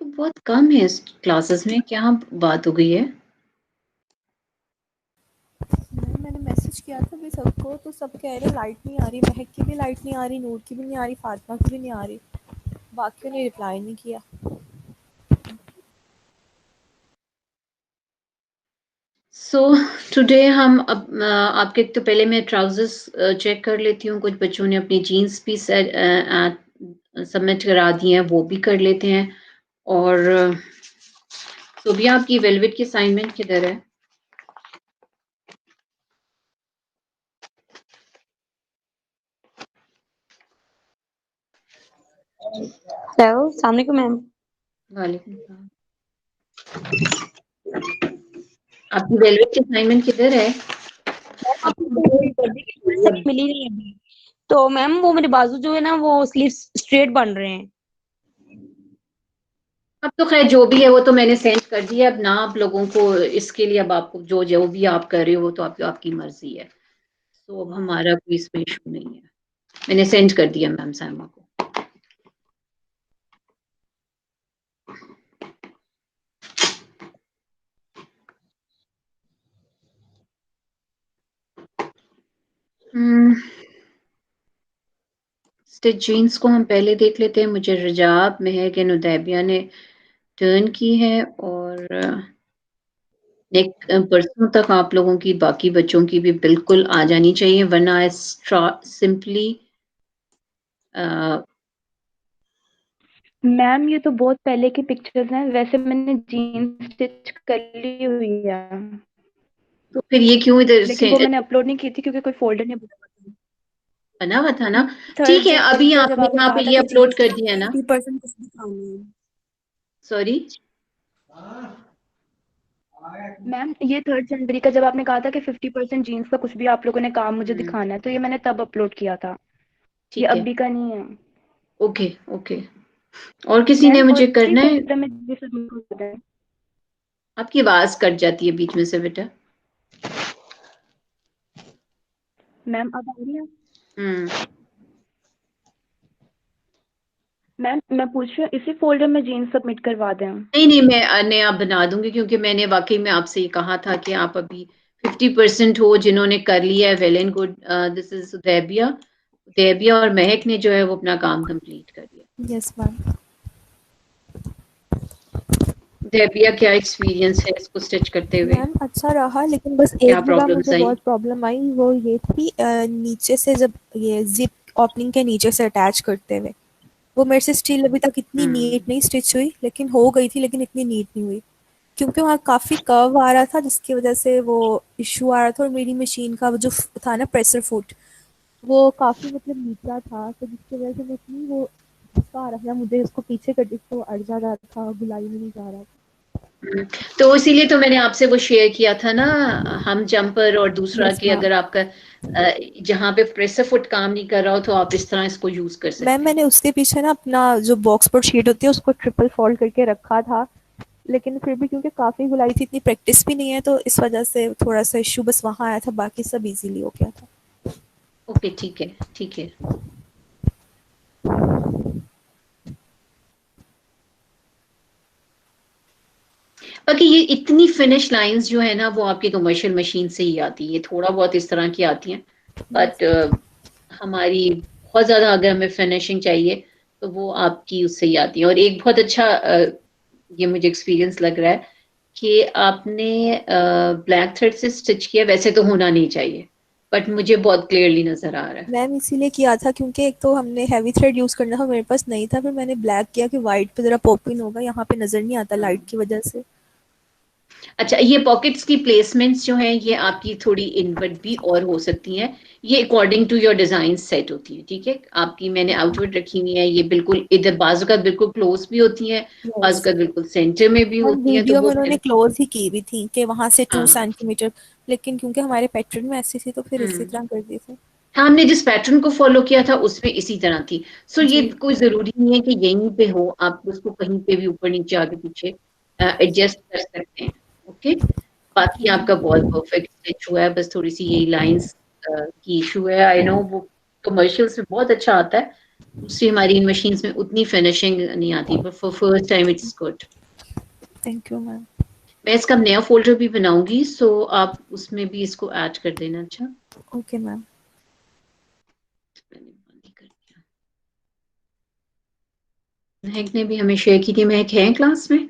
तो बहुत कम है इस क्लासेस में, क्या बात हो गई है? मैंने मैसेज किया था भी सबको, तो सब कह रहे लाइट नहीं आ रही, महक की भी लाइट नहीं आ रही, नूर की भी नहीं आ रही, फातिमा की भी नहीं आ रही। बाकियों ने रिप्लाई नहीं किया। सो टुडे हम आपके, तो पहले मैं ट्राउजर्स चेक कर लेती हूँ। कुछ बच्चों ने अपनी जीन्स भी सबमिट करा दी हैं, वो भी कर लेते हैं। और तो भी आपकी वेलवेट की असाइनमेंट किधर है? हेलो, अस्सलाम वालेकुम मैम। वालेकुम सलाम। आपकी वेलवेट की असाइनमेंट किधर है? मैम आपने तो सही मिली नहीं अभी। तो मैम वो मेरे बाजू जो है ना वो स्लीव्स स्ट्रेट बन रहे हैं। अब तो खैर जो भी है वो तो मैंने सेंड कर दिया। अब ना आप लोगों को इसके लिए, अब आपको जो जो भी आप कर रहे हो तो आपकी मर्जी है। तो अब हमारा कोई इसमें इशू नहीं है। मैंने सेंड कर दिया मैम साइमा को। स्टिच जीन्स को हम पहले देख लेते हैं। मुझे रजाब, महक एंड उदैबिया ने टर्न की है, और परसों तक आप लोगों की, बाकी बच्चों की भी बिल्कुल आ जानी चाहिए, वरना आई सिंपली मैम ये तो बहुत पहले की पिक्चर्स हैं, वैसे मैंने जीन्स स्टिच कर ली हुई है, तो फिर ये क्यों इधर लेकिन से वो मैंने अपलोड नहीं की थी क्योंकि कोई फोल्डर नहीं बना हुआ था ना? थर्ड ठीक है, अभी जनवरी का जब आपने आपने यहाँ कहा पे था ये कि अपलोड जीन्स कर दिया ना? 50% कुछ दिखानी है। सॉरी मैम, ये 3 जनवरी का जब आपने कहा था कि 50% जीन्स का कुछ भी आप लोगों ने काम मुझे दिखाना है, तो ये मैंने तब अपलोड किया था, ये ठीक है, अभी का नहीं है। Okay okay. और किसी ने मैम और मुझे इसी करना है? फोल्डर में ये सबमिट हो जाए। आपकी आवाज कट जाती है बीच में से बेटा। मैम अब आ रही है? हम्म मैम मैं पूछ रही हूँ इसी फोल्डर में जीन्स सबमिट करवा दें? नहीं नहीं, मैं नया बना दूंगी, क्योंकि मैंने वाकई में आपसे ये कहा था कि आप अभी 50% हो जिन्होंने कर लिया है। Well and good. This is Udaibiya. Udaibiya और महक ने जो है वो अपना काम कंप्लीट कर लिया। Yes ma'am. उदैबिया, क्या एक्सपीरियंस है इसको स्टिच करते हुए? मैम अच्छा रहा, लेकिन बस क्या एक जगह प्रॉब्लम्स मुझे आई? बहुत प्रॉब्लम आई, वो ये थी नीचे से जब ये जिप ओपनिंग के नीचे से अटैच करते हुए, वो मेरे से स्टिल अभी तक इतनी हम्म नीट नहीं स्टिच हुई, लेकिन हो गई थी, लेकिन इतनी नीट नहीं हुई क्योंकि वहाँ काफ़ी कर्व आ रहा था, जिसकी वजह से वो इशू आ रहा था। और मेरी मशीन का वो जो था ना प्रेशर फुट, वो काफ़ी मतलब नीचा था, तो जिसकी वजह से मैं इतनी वो गुस्सा आ रहा था मुझे, उसको पीछे कर दी तो अड़ जा रहा था, गुलाई में नहीं जा रहा था। हम्म। तो इसीलिए तो मैंने आपसे वो शेयर किया था ना, हम जंपर। और दूसरा यस कि मैम। अगर आपका जहाँ पे प्रेशर फुट काम नहीं कर रहा हो तो आप इस तरह इसको यूज कर मैम सकते हैं। मैंने उसके पीछे ना अपना जो बॉक्स पर शीट होती है उसको ट्रिपल फोल्ड करके रखा था, लेकिन फिर भी क्योंकि काफ़ी गुलाई थी, इतनी प्रैक्टिस भी नहीं है, तो इस वजह से थोड़ा सा इशू बस वहाँ आया था, बाकी सब इजीली हो गया था। ओके, ठीक है ठीक है। बाकी ये इतनी फिनिश लाइंस जो है ना वो आपकी कमर्शियल मशीन से ही आती है, थोड़ा बहुत इस तरह की आती हैं। यस। बट हमारी बहुत ज्यादा अगर हमें फिनिशिंग चाहिए तो वो आपकी उससे ही आती है। और एक बहुत अच्छा ये मुझे एक्सपीरियंस लग रहा है कि आपने ब्लैक थ्रेड से स्टिच किया। वैसे तो होना नहीं चाहिए, बट मुझे बहुत क्लियरली नजर आ रहा है। मैम इसीलिए किया था क्योंकि एक तो हमने हैवी थ्रेड यूज़ करना था, मेरे पास नहीं था, फिर मैंने ब्लैक किया कि वाइट पे ज़रा पॉप इन होगा, यहाँ पे नज़र नहीं आता लाइट हाँ। की वजह से। अच्छा, ये पॉकेट्स की प्लेसमेंट्स जो हैं ये आपकी थोड़ी इनवर्ट भी और हो सकती हैं। ये according to your design set होती है, ठीक है। आपकी मैंने आउटवर्ड रखी हुई है, ये बिल्कुल इधर बाजू का बिल्कुल क्लोज भी होती हैं, बाजू यस का बिल्कुल सेंटर में भी मैम, होती हैं, तो वीडियो में वो उन्होंने फिर क्लोज ही की हुई थी कि वहाँ से टू हाँ। सेंटीमीटर लेकिन क्योंकि हमारे पैटर्न में ऐसी थी तो फिर इसी हम्म। तरह कर दी थी। हाँ, हमने जिस पैटर्न को फॉलो किया था उसमें इसी तरह थी। सो ये जी। कोई जरूरी नहीं है कि यहीं पे हो, आप उसको कहीं पे भी ऊपर नीचे आगे पीछे एडजस्ट कर सकते हैं। ओके। बाकी आपका बहुत परफेक्ट स्टिच हुआ है, बस थोड़ी सी यही लाइंस की इशू है। आई नो वो कमर्शियल्स में बहुत अच्छा आता है, दूसरी हमारी इन मशीन्स में उतनी फिनिशिंग नहीं आती, but for first time it's good. Thank you ma'am. मैं इसका नया फोल्डर भी बनाऊंगी, सो आप उसमें भी इसको ऐड कर देना। अच्छा, ओके मैम। मैंने बंद ही कर दिया। महक ने भी हमें शेयर की थी। महक है क्लास में?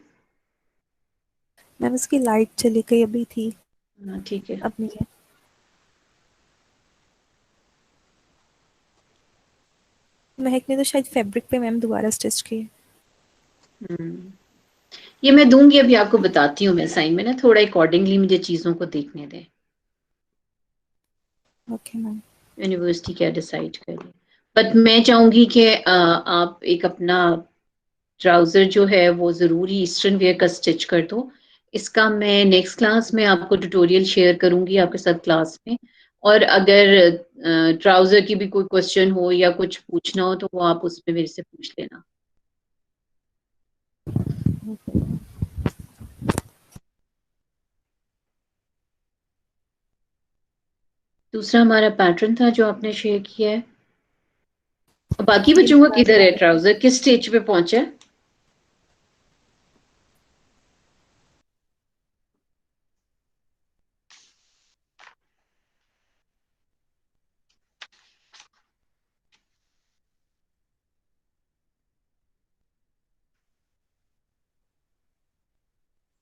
मैम उसकी लाइट चली गई, अभी थी, हाँ ठीक है। अब नहीं है। महक ने तो शायद फैब्रिक पे मैम दोबारा स्टिच की। ये मैं दूंगी, अभी आपको बताती हूँ मैं साइन में ना, थोड़ा अकॉर्डिंगली मुझे चीजों को देखने दें। Okay ma'am. यूनिवर्सिटी क्या डिसाइड करे, बट मैं चाहूंगी कि आप एक अपना ट्राउजर जो है वो जरूरी ईस्टर्न वेयर का स्टिच कर दो। इसका मैं नेक्स्ट क्लास में आपको ट्यूटोरियल शेयर करूंगी आपके साथ क्लास में। और अगर ट्राउजर की भी कोई क्वेश्चन हो या कुछ पूछना हो तो वो आप उसमें मेरे से पूछ लेना। दूसरा हमारा पैटर्न था जो आपने शेयर किया है। और बाकी बच्चों का किधर है ट्राउजर, किस स्टेज पे पहुंचा है?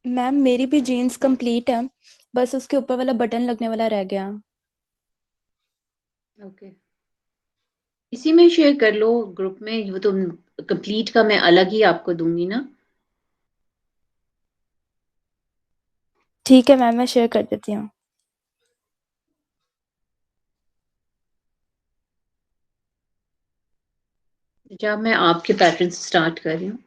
मैम मेरी भी जीन्स कंप्लीट है, बस उसके ऊपर वाला बटन लगने वाला रह गया। ओके, इसी में शेयर कर लो ग्रुप में। वो तो कंप्लीट का मैं अलग ही आपको दूंगी ना। ठीक है मैम, मैं शेयर कर देती हूँ। जब मैं आपके पैटर्न से स्टार्ट कर रही हूँ।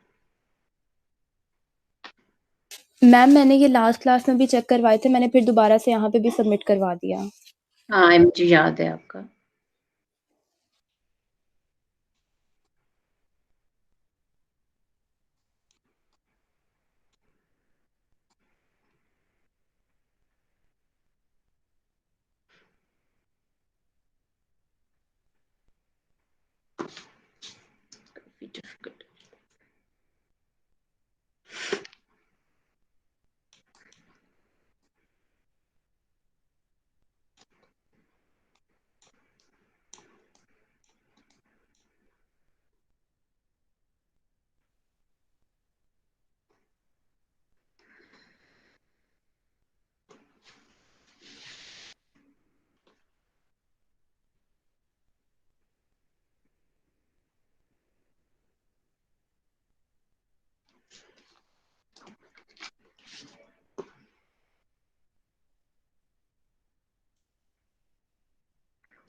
मैम मैंने ये लास्ट क्लास में भी चेक करवाए थे, मैंने फिर दोबारा से यहाँ पे भी सबमिट करवा दिया। हाँ मुझे याद है आपका। काफी डिफिकल्ट।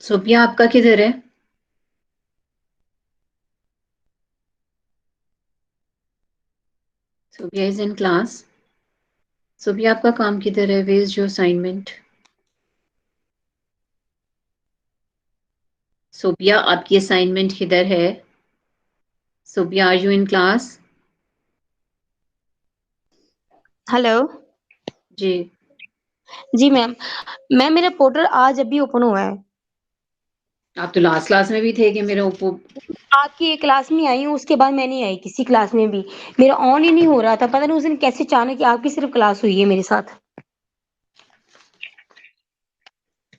सोफिया आपका किधर है? Sofia is in class. Sofia आपका काम किधर है? Where is your assignment? Sofia आपकी असाइनमेंट किधर है? Sofia are you in class? Hello. जी। जी मैम। मैम मेरा पोर्टल आज अभी ओपन हुआ है। आप तो लास्ट क्लास में भी थे कि मेरा ओप्पो। आपकी एक क्लास में आई हूँ, उसके बाद मैं नहीं आई किसी क्लास में भी। मेरा ऑन ही नहीं हो रहा था, पता नहीं उस दिन कैसे अचानक आपकी सिर्फ क्लास हुई है मेरे साथ।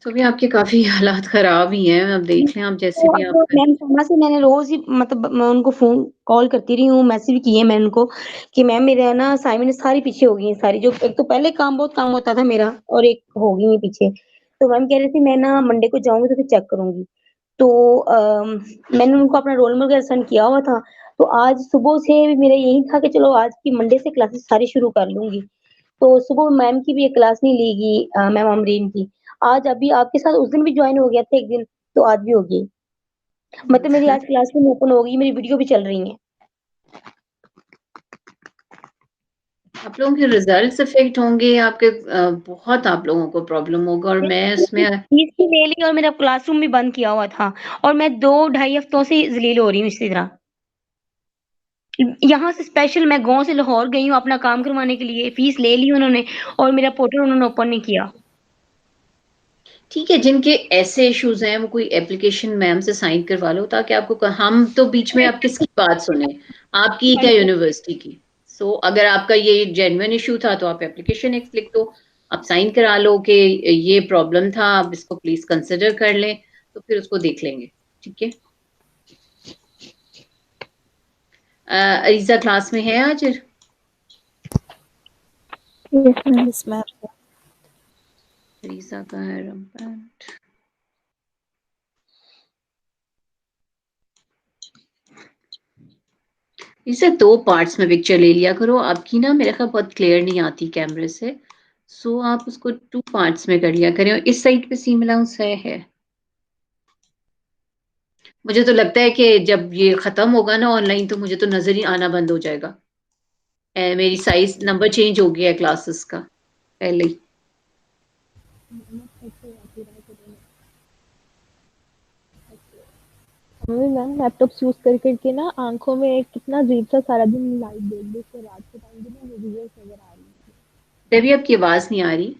सोफिया आपके काफी हालात खराब ही हैं, अब देख लें आप जैसे तो भी अब आप कर। मैम सोमा से मैंने रोज ही मतलब मैं उनको फोन कॉल करती रही हूँ, मैसेज भी किए मैंने उनको कि मैम मेरे ना असाइनमेंट सारी पीछे हो गई है सारी, जो एक तो पहले बहुत काम होता था मेरा और एक हो गई है पीछे। तो मैम कह रही थी मैं ना मंडे को जाऊंगी तो फिर चेक करूंगी। तो मैंने उनको अपना रोल नंबर सेंड किया हुआ था। तो आज सुबह से भी मेरा यही था कि चलो आज की मंडे से क्लासेस सारी शुरू कर लूंगी। तो सुबह मैम की भी एक क्लास नहीं लेगी, मैम अमरीन की। आज अभी आपके साथ उस दिन भी ज्वाइन हो गया था एक दिन, तो आज भी हो गई। मतलब मेरी आज क्लासरूम ओपन हो गई, मेरी वीडियो भी चल रही है। आप लोगों के रिजल्ट्स इफेक्ट होंगे आपके। बहुत आप लोगों को प्रॉब्लम होगा और मैं इसमें। फीस भी ले ली और मेरा क्लासरूम भी बंद किया हुआ था। और मैं 2 ढाई हफ्तों से जलील हो रही हूँ इसी तरह। यहाँ से स्पेशल मैं गांव से लाहौर गई हूँ अपना काम करवाने के लिए, फीस ले ली उन्होंने और मेरा पोर्टल उन्होंने ओपन नहीं किया। ठीक है, जिनके ऐसे इश्यूज हैं वो कोई एप्लीकेशन मैम से साइन करवा लो, ताकि आपको हम तो बीच में आप किसकी बात सुने, आपकी क्या यूनिवर्सिटी की। सो अगर आपका ये जेन्युइन इशू था तो आप एप्लीकेशन एक लिख दो, आप साइन करा लो कि ये प्रॉब्लम था, आप इसको प्लीज कंसिडर कर लें, तो फिर उसको देख लेंगे। ठीक है। अरीजा क्लास में है आज? Yes ma'am. अरीजा का है रैम्पेंट। इसे 2 पार्ट्स में पिक्चर ले लिया करो, आपकी ना मेरे ख्याल बहुत क्लियर नहीं आती कैमरे से। सो आप उसको 2 पार्ट्स में कर लिया करें। इस साइड पे सीम अलाउंस है। मुझे तो लगता है कि जब ये खत्म होगा ना ऑनलाइन, तो मुझे तो नजर ही आना बंद हो जाएगा। मेरी साइज नंबर चेंज हो गया है क्लासेस का पहले ही। मैम लैपटॉप यूज कर करके ना आंखों में कितना अजीब सा सारा दिन लाइट देख देख के रात के टाइम भी ना विजुअल्स नजर आ रही है। तभी आपकी आवाज नहीं आ रही।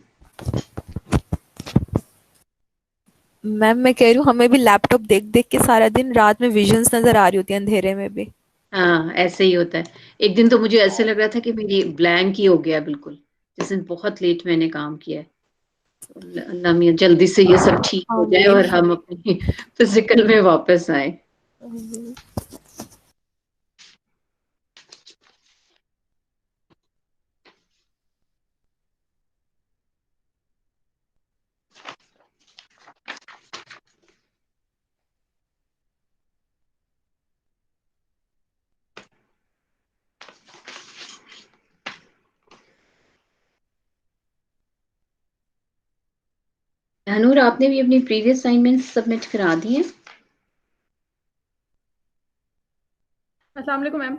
मैम मैं कह रही हूँ हमें भी लैपटॉप देख देख के सारा दिन रात में विजन्स नजर आ रही होती है अंधेरे में भी। हाँ, ऐसे ही होता है। एक दिन तो मुझे ऐसे लग रहा था कि मेरी ब्लैंक ही हो गया बिल्कुल, जिस दिन बहुत लेट मैंने काम किया है। अल्लाह मियां जल्दी से ये सब ठीक हो जाए आमीन। और हम अपनी फिजिकल में वापस आए। हनूर, आपने भी अपनी प्रीवियस असाइनमेंट्स सबमिट करा दी हैं? अस्सलाम वालेकुम मैम।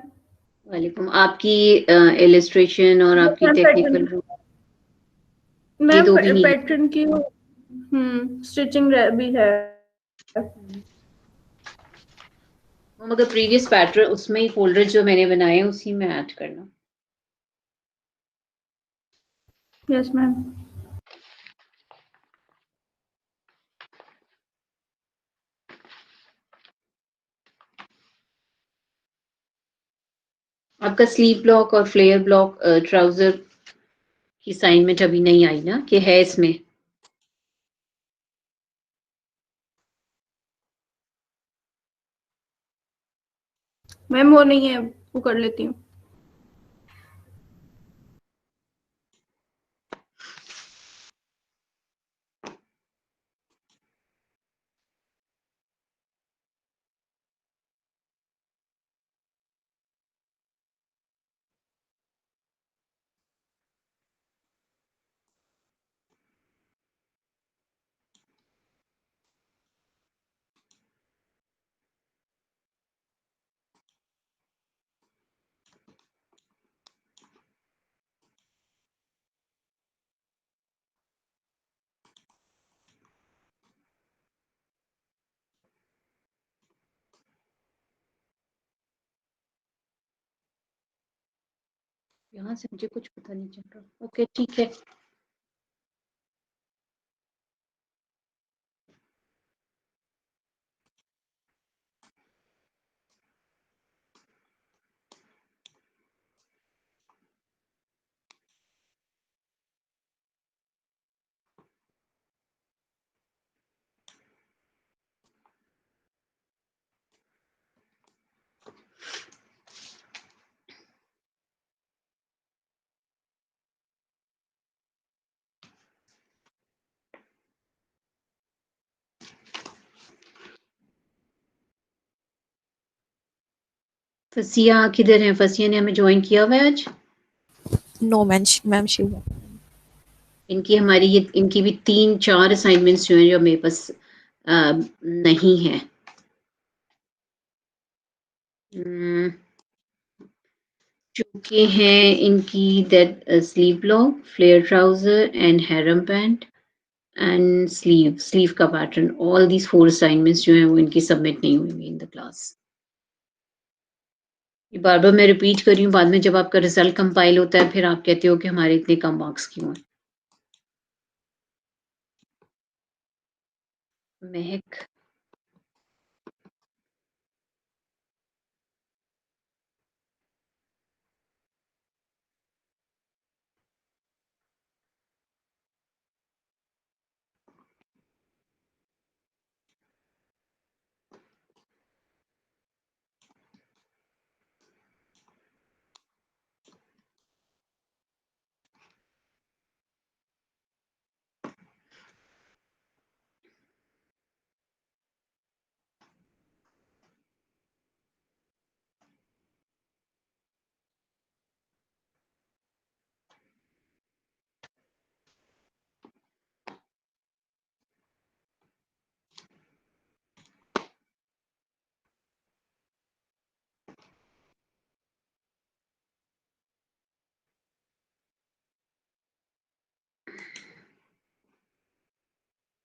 वालेकुम। आपकी इलिस्ट्रेशन और यस आपकी मैम, टेक्निकल ये मैम दो भी नहीं है? पैटर्न की स्टिचिंग भी है। वो मगर प्रीवियस पैटर्न उसमें ही फोल्डर जो मैंने बनाए हैं उसी में ऐड करना। Yes ma'am. आपका स्लीव ब्लॉक और फ्लेयर ब्लॉक ट्राउजर की असाइनमेंट अभी नहीं आई ना, कि है इसमें? मैम वो नहीं है, वो कर लेती हूँ। यहाँ से मुझे कुछ पता नहीं चल रहा। ओके, ठीक है। फसिया किधर है? फसिया ने हमें ज्वाइन किया हुआ है आज? नो मैम शी इनकी हमारी ये इनकी भी 3-4 असाइनमेंट्स जो हैं जो मेरे पास नहीं है। जो कि हैं इनकी that sleeve block, flare trouser and harem pant and sleeve का पैटर्न। ऑल दीज 4 असाइनमेंट्स जो हैं वो इनकी सबमिट नहीं हुई इन द क्लास। ये बार बार मैं रिपीट कर रही हूँ, बाद में जब आपका रिजल्ट कंपाइल होता है फिर आप कहते हो कि हमारे इतने कम मार्क्स क्यों हैं। महक,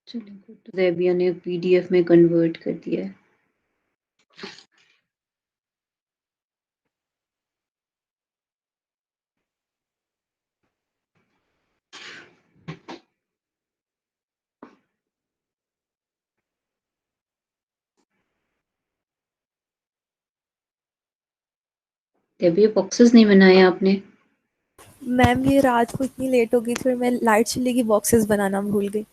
चलो तो रेबिया ने पीडीएफ में कन्वर्ट कर दिया है। रेबिया बॉक्सेस नहीं बनाए आपने? मैम ये रात को इतनी लेट हो गई थी और मैं लाइट चली गई, बॉक्सेस बनाना भूल गई।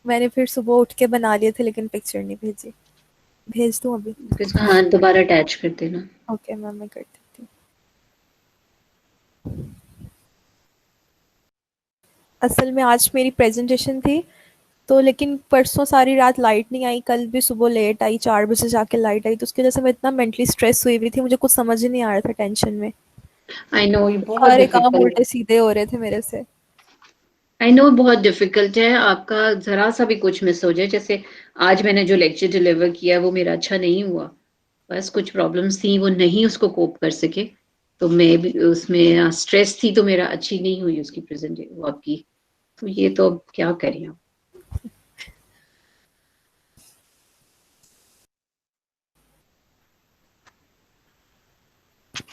मैंने फिर सुबह उठ के बना लिए थे लेकिन पिक्चर नहीं भेजी। भेज दूँ अभी? फिर इसका हाथ दोबारा अटैच कर देना। ओके मैम, मैं कर देती हूँ। असल में आज मेरी प्रेजेंटेशन थी तो, लेकिन परसों सारी रात लाइट नहीं आई, कल भी सुबह लेट आई, 4 बजे जाके लाइट आई, तो उसकी वजह से मैं इतना मेंटली स्ट्रेस हुई हुई थी, मुझे कुछ समझ ही नहीं आ रहा था टेंशन में। आई नो ये बहुत सारे काम डिफिकल्ट, उल्टे सीधे हो रहे थे मेरे से। आई नो बहुत डिफिकल्ट है। आपका जरा सा भी कुछ मिस हो जाए, जैसे आज मैंने जो लेक्चर डिलीवर किया वो मेरा अच्छा नहीं हुआ, बस कुछ प्रॉब्लम्स थी वो नहीं उसको कोप कर सके, तो मैं भी उसमें स्ट्रेस थी तो मेरा अच्छी नहीं हुई उसकी प्रेजेंट वो आपकी, तो ये तो अब क्या करें आप।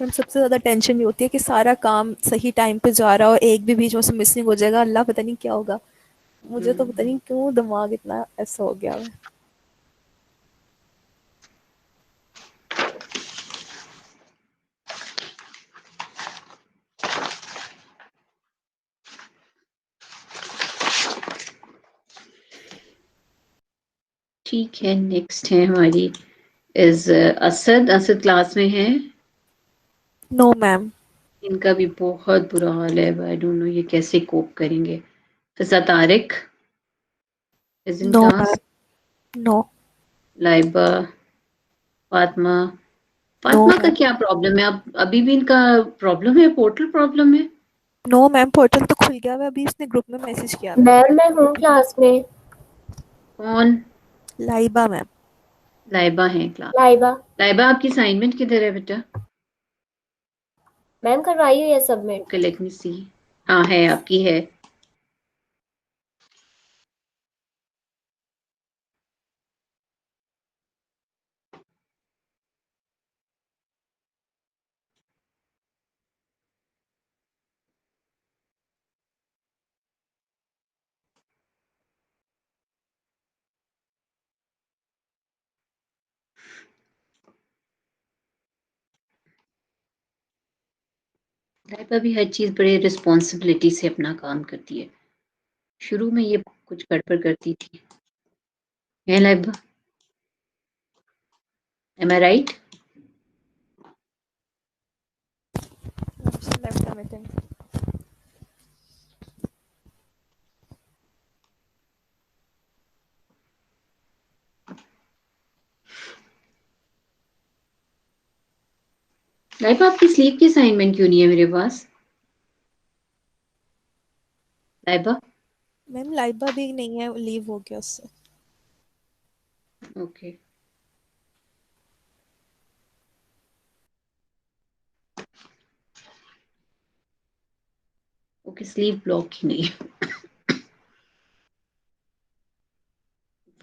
मैम सबसे ज़्यादा टेंशन ये होती है कि सारा काम सही टाइम पे जा रहा हो, एक भी बीच में से मिसिंग हो जाएगा, अल्लाह पता नहीं क्या होगा। मुझे तो पता नहीं क्यों दिमाग इतना ऐसा हो गया है। ठीक है, नेक्स्ट है हमारी इज असद। असद क्लास में है? No ma'am. इनका भी बहुत बुरा हाल है, आई डोंट नो ये कैसे कोप करेंगे। Fiza Tariq is in no class? Ma'am. No. Laiba, Fatima. No Fatima का मैम। क्या प्रॉब्लम है? अब अभी भी इनका प्रॉब्लम है, पोर्टल प्रॉब्लम है? नो मैम, पोर्टल तो खुल गया है, अभी इसने ग्रुप में मैसेज किया था। मैम मैं हूँ क्लास में। कौन? लाइबा मैम। लाइबा है क्लास? लाइबा लाइबा आपकी असाइनमेंट किधर है बेटा? मैम करवाई हुई है सबमिट। ओके लेट मी सी। हाँ है, आपकी है। लाइबा भी हर चीज बड़े रिस्पॉन्सिबिलिटी से अपना काम करती है, शुरू में ये कुछ गड़बड़ करती थी। है Laiba? Am I right? Left the meeting. Laiba आपकी स्लीप की असाइनमेंट क्यों नहीं है मेरे पास? लाइबा? मैम लाइबा भी नहीं है, लीव हो गया उससे। ओके ओके, स्लीव ब्लॉक ही नहीं है।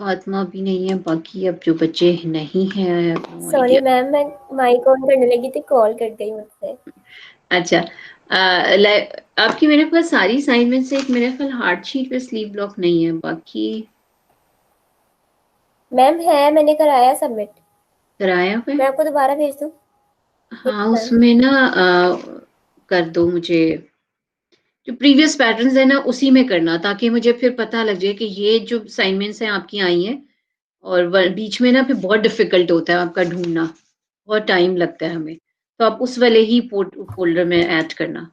फातिमा भी नहीं है, बाकी अब जो बच्चे नहीं हैं नो सॉरी आइडिया। मैम मैं माइक ऑन करने लगी थी, कॉल कट गई मुझसे। अच्छा, आपकी मेरे पास सारी असाइनमेंट से एक मेरे ख्याल हार्ड शीट पे स्लीव ब्लॉक नहीं है, बाकी मैम है, मैंने कराया सबमिट। कराया हुआ मैं है? आपको दोबारा भेज दूं? हाँ, उसमें ना कर दो मुझे, जो प्रीवियस पैटर्न्स है ना उसी में करना, ताकि मुझे फिर पता लग जाए कि ये जो असाइनमेंट्स हैं आपकी आई हैं, और बीच में ना फिर बहुत डिफिकल्ट होता है आपका ढूंढना, बहुत टाइम लगता है हमें, तो आप उस वाले ही फोल्डर में ऐड करना।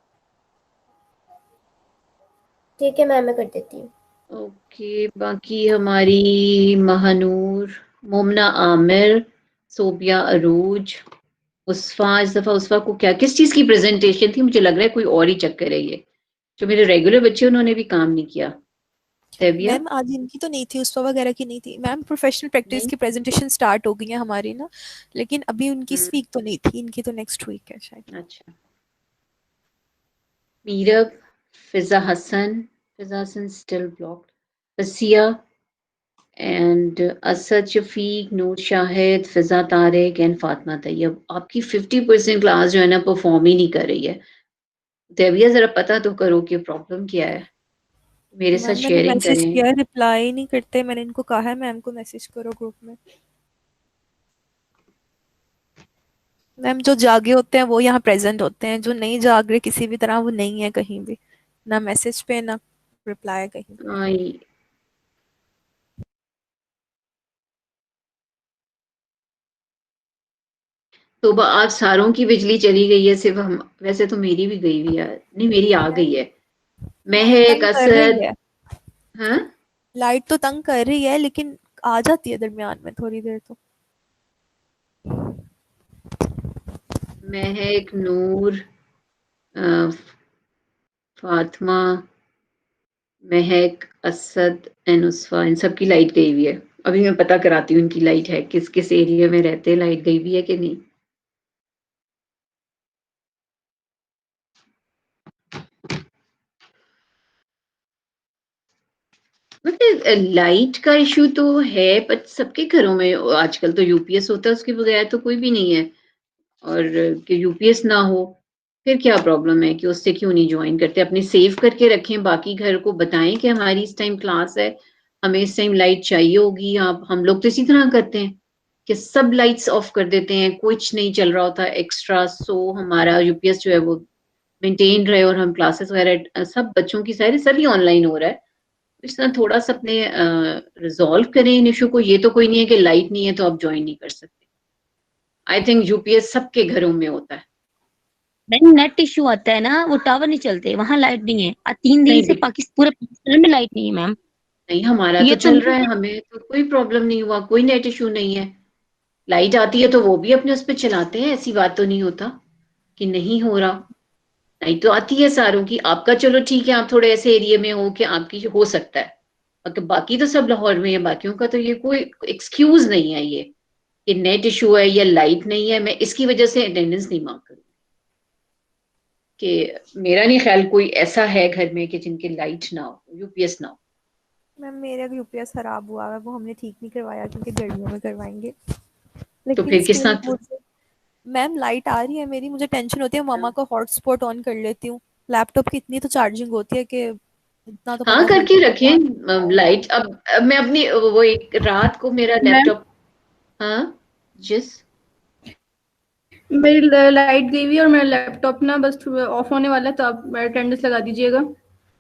ठीक है मैम, मैं कर देती हूँ। ओके, बाकी हमारी महानूर, मोमना आमिर, सोबिया अरूज, उस्फा, इस दफा उस्फा को क्या किस चीज की प्रेजेंटेशन थी? मुझे लग रहा है कोई और ही चक्कर है ये, जो मेरे रेगुलर बच्चे उन्होंने भी काम नहीं किया। तेबिया? मैम आज इनकी तो नहीं थी, उस्फा वगैरह की नहीं थी मैम। प्रोफेशनल प्रैक्टिस नहीं। की प्रेजेंटेशन स्टार्ट हो गई है हमारी ना, लेकिन अभी उनकी इस हम्म, वीक तो नहीं थी, इनकी तो नेक्स्ट वीक है शायद। अच्छा। Meerab, Fiza Hasan still blocked, Basia and Asad Shafiq, Noor Shahid, Fiza Tariq and Fatima Tayyab. आपकी 50% क्लास जो है ना परफॉर्म ही नहीं कर रही है। देविया जरा पता तो करो कि प्रॉब्लम क्या है, मेरे साथ मैम मैंने शेयरिंग मैसेज करें। किया, रिप्लाई नहीं करते। मैंने इनको कहा है मैम को मैसेज करो ग्रुप में। मैम जो जागे होते हैं वो यहाँ प्रेजेंट होते हैं, जो नहीं जाग रहे किसी भी तरह वो नहीं है कहीं भी, ना मैसेज पे ना रिप्लाई कहीं पे। आई, तो आज सारों की बिजली चली गई है, सिर्फ हम, वैसे तो मेरी भी गई हुई है, नहीं मेरी आ गई है। लाइट महक, तंग कर रही असद। है, हाँ, लाइट तो तंग कर रही है लेकिन आ जाती है दरमियान में थोड़ी देर तो। महक, नूर, अ, फातिमा, महक, असद एंड उस्फा, इन सब की लाइट गई हुई है। अभी मैं पता कराती हूँ इनकी लाइट है, किस किस एरिया में रहते हैं, लाइट गई हुई है कि नहीं। मतलब लाइट का इशू तो है, पर सबके घरों में आजकल तो यूपीएस होता है, उसके बगैर तो कोई भी नहीं है। और कि यूपीएस ना हो, फिर क्या प्रॉब्लम है कि उससे क्यों नहीं ज्वाइन करते? अपने सेव करके रखें, बाकी घर को बताएं कि हमारी इस टाइम क्लास है, हमें इस टाइम लाइट चाहिए होगी। आप, हम लोग तो इसी तरह करते हैं कि सब लाइट्स ऑफ कर देते हैं, कुछ नहीं चल रहा होता एक्स्ट्रा, सो हमारा यूपीएस जो है वो मेंटेन रहे, और हम क्लासेस वगैरह सब बच्चों की सारे सभी ऑनलाइन हो रहा है। इस तरह थोड़ा सा अपने रिजॉल्व करें इन इशू को। ये तो कोई नहीं है कि लाइट नहीं है तो आप ज्वाइन नहीं कर सकते। आई थिंक यूपीएस सबके घरों में होता है। नहीं, नेट इश्यू आता है ना, वो टावर नहीं चलते, वहां लाइट नहीं है। 3 दिन नहीं से नहीं पूरे पाकिस्तान में लाइट नहीं है मैम। नहीं, हमारा तो ये तो चल रहा है, नहीं। हमें तो कोई प्रॉब्लम नहीं हुआ, कोई नेट इशू नहीं है। लाइट आती है तो वो भी अपने उस पर चलाते हैं, ऐसी बात तो नहीं होता कि नहीं हो रहा। लाइट तो आती है सारों की, आपका चलो ठीक है, आप थोड़े ऐसे एरिया में हो कि आपकी हो सकता है, अगर बाकी तो सब लाहौर में है, बाकियों का तो ये कोई एक्सक्यूज नहीं है ये कि नेट इशू है या लाइट नहीं है मैं इसकी वजह से अटेंडेंस नहीं मांग करूँ। कि मेरा नहीं ख्याल कोई ऐसा है घर में कि जिनकी लाइट ना हो, यूपीएस ना हो। मैम मेरा यूपीएस खराब हुआ है, वो हमने ठीक नहीं करवाया क्योंकि गर्मियों में करवाएंगे, तो लेकिन फिर किस स्टिल तरह? मुझे, मैम लाइट आ रही है मेरी, मुझे टेंशन होती है। मामा हाँ का हॉटस्पॉट ऑन कर लेती हूँ, लैपटॉप की इतनी तो चार्जिंग होती है कि इतना तो हाँ, पता चल करके जाता है। रखें लाइट। अब मैं अपनी वो एक रात को मेरा मैम लैपटॉप। हाँ, जिस मेरी लाइट गई हुई है और मेरा लैपटॉप ना बस ऑफ होने वाला है, तो आप मेरा अटेंडेंस लगा दीजिएगा।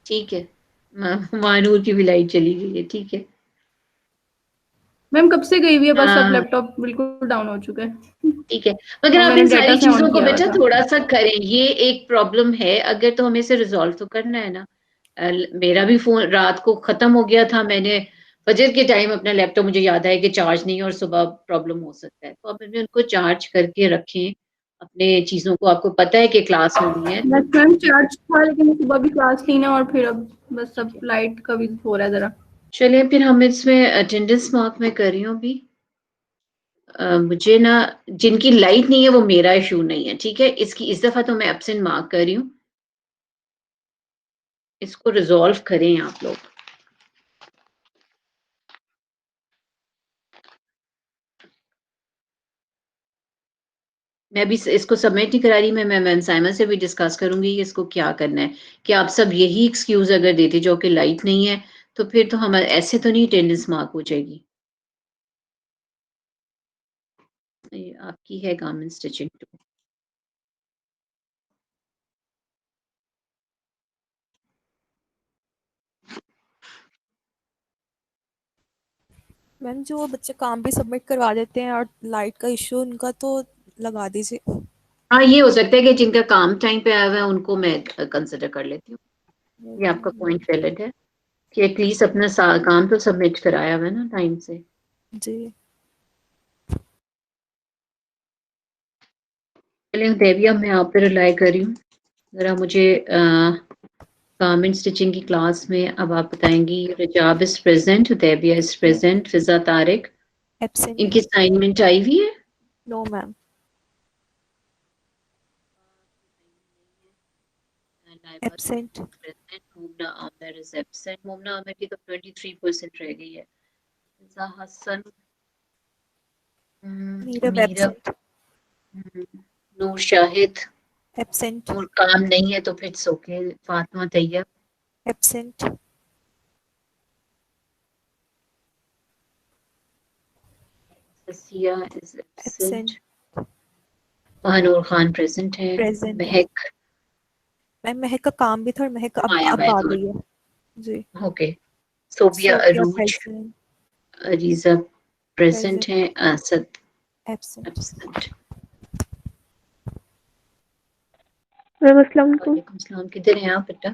ठीक है, मानूर की भी लाइट चली गई है, ठीक है। मैम कब से गई हुई है, बस अब हाँ लैपटॉप बिल्कुल डाउन हो चुका है ठीक है, मगर और आप मैंने इन डेटा सारी से ऑन चीजों को किया हुआ बेटा था। थोड़ा सा करें, ये एक प्रॉब्लम है अगर, तो हमें इसे रिजॉल्व तो करना है ना। मेरा भी फोन रात को खत्म हो गया था, मैंने फजर के टाइम अपना लैपटॉप, मुझे याद है कि चार्ज नहीं है और सुबह प्रॉब्लम हो सकता है, तो आप अपने उनको चार्ज करके रखें अपने चीजों को। आपको पता है कि क्लास होनी है तो बस मैम चार्ज था, लेकिन सुबह भी क्लास थी ना, और फिर अब बस ठीक सब है। लाइट का भी हो रहा है जरा। चलिए फिर हम इसमें अटेंडेंस मार्क में कर रही हूँ अभी। मुझे ना, जिनकी लाइट नहीं है वो मेरा इशू नहीं है, ठीक है, इसकी इस दफा तो मैं एब्सेंट मार्क कर रही हूँ, इसको रिजॉल्व करें आप लोग। मैं भी इसको सबमिट नहीं करा रही, मैं मैम साइमन से भी डिस्कस करूंगी कि इसको क्या करना है। कि आप सब यही एक्सक्यूज अगर देते जो कि लाइट नहीं है, तो फिर तो हम ऐसे तो नहीं अटेंडेंस मार्क हो जाएगी। ये आपकी है गारमेंट स्टिचिंग 2। मैम जो बच्चे काम भी सबमिट करवा देते हैं और लाइट का इशू उनका तो लगा दीजिए। हाँ, ये हो सकता है कि जिनका काम टाइम पे आया हुआ है उनको मैं कंसिडर कर लेती हूँ। ये आपका पॉइंट वैलिड है कि एटलीस्ट अपना काम तो सबमिट कराया हुआ है ना टाइम से। जी। चलिए देविया, मैं आप पे रिलाई कर रही हूँ। ज़रा मुझे गारमेंट स्टिचिंग की क्लास में अब आप बताएंगी। Rajab is present, Devia is present, Fiza Tariq, absent. इनकी असाइनमेंट आई हुई है? No ma'am. Absent. Present. Mumna Amir is absent. Mumna Amir की तो 23% रह गई है। फिजा हसन, नीरब नीरब, एब्सेंट। नूर शाहिद, एब्सेंट। नूर काम नहीं है तो फिर okay. Fatima Tayyab, absent. Sasia is absent. Absent. Mahnoor Khan present है। प्रेजेंट है। महक, मैम महक का काम भी था और महक आया अब हुआ है आ तो गई है। जी। Okay. Sobia Sofia Arooj, present. Areeja present present. है। असद एब्सेंट। एब्सेंट। मैम अस्सलाम वालेकुम। वालेकुम सलाम। किधर हैं आप बेटा?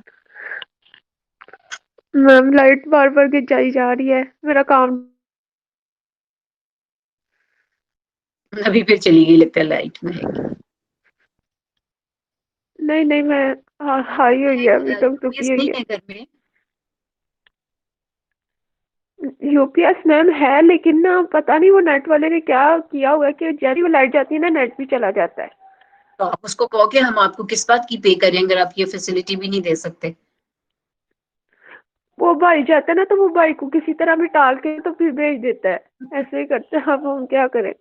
मैम लाइट बार बार गिर जा रही है, मेरा काम अभी फिर चली गई लगता है लाइट। महक, नहीं नहीं मैं हाई हुई है अभी तक रुकी यूपीएस हुई नहीं है। है घर में? यूपीएस मैम है लेकिन ना पता नहीं वो नेट वाले ने क्या किया हुआ है कि जैसे ही वो लाइट जाती है ना नेट भी चला जाता है। तो आप उसको कहो कि हम आपको किस बात की पे करें अगर आप ये फैसिलिटी भी नहीं दे सकते। वो भाई जाता है ना तो वो भाई को किसी तरह भी टाल के तो फिर भेज देता है। ऐसे ही करते हैं, अब हम क्या करें।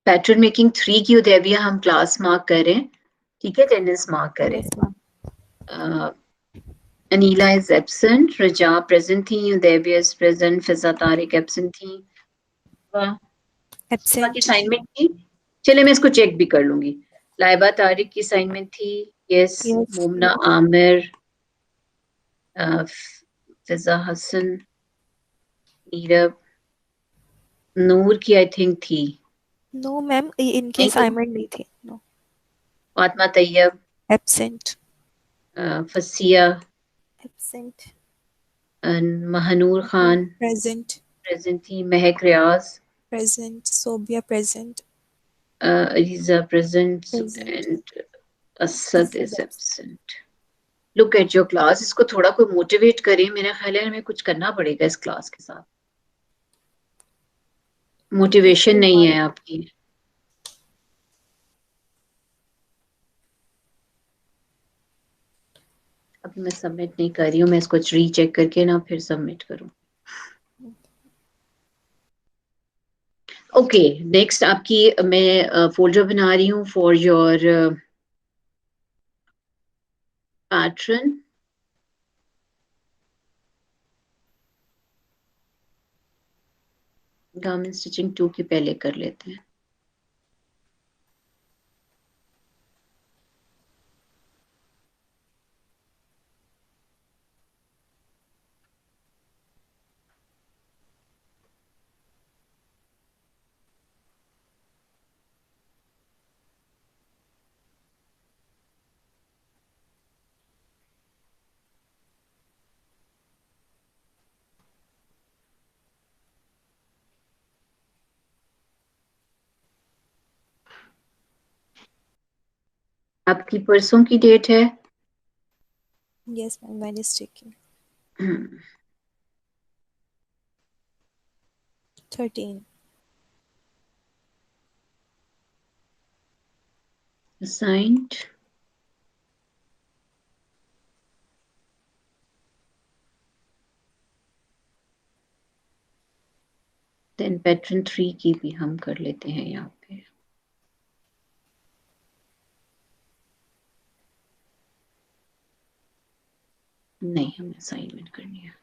पैटर्न मेकिंग 3 की उदैबिया हम क्लास मार्क करें, ठीक है? अटेंडेंस मार्क करें। Yes ma'am. Anila is absent, Raza present थी, Udaibiya is present, Fiza Tariq absent थी। वाह, सुबह की एब्सेंट। असाइनमेंट थी। चले मैं इसको चेक भी कर लूंगी। लाइबा तारिक की असाइनमेंट थी। यस। यस। मुमना आमिर, फिजा हसन, नीरब, नूर की आई थिंक थी। नो मैम इनकी नहीं तो असाइनमेंट नहीं थी। No. Fatima Tayyab, absent. Fasia, absent. Mahnoor Khan present. Present थी। Mehak Riaz, present. Sobia present. Areeja present present. And Asad Asad is absent. Absent. Look at your class. इसको थोड़ा कोई मोटिवेट करें। मेरा ख्याल है हमें कुछ करना पड़ेगा इस क्लास के साथ। मोटिवेशन नहीं है आपकी। अभी मैं सबमिट नहीं कर रही हूँ, मैं इसको रीचेक करके ना फिर सबमिट करूँ। ओके, नेक्स्ट आपकी मैं फोल्डर बना रही हूँ for your pattern. Garment stitching 2 की पहले कर लेते हैं। आपकी परसों की डेट है? Yes ma'am, when is checking. 13. Assigned. Then pattern 3 की भी हम कर लेते हैं यहाँ पे। नहीं, हमें असाइनमेंट करनी है।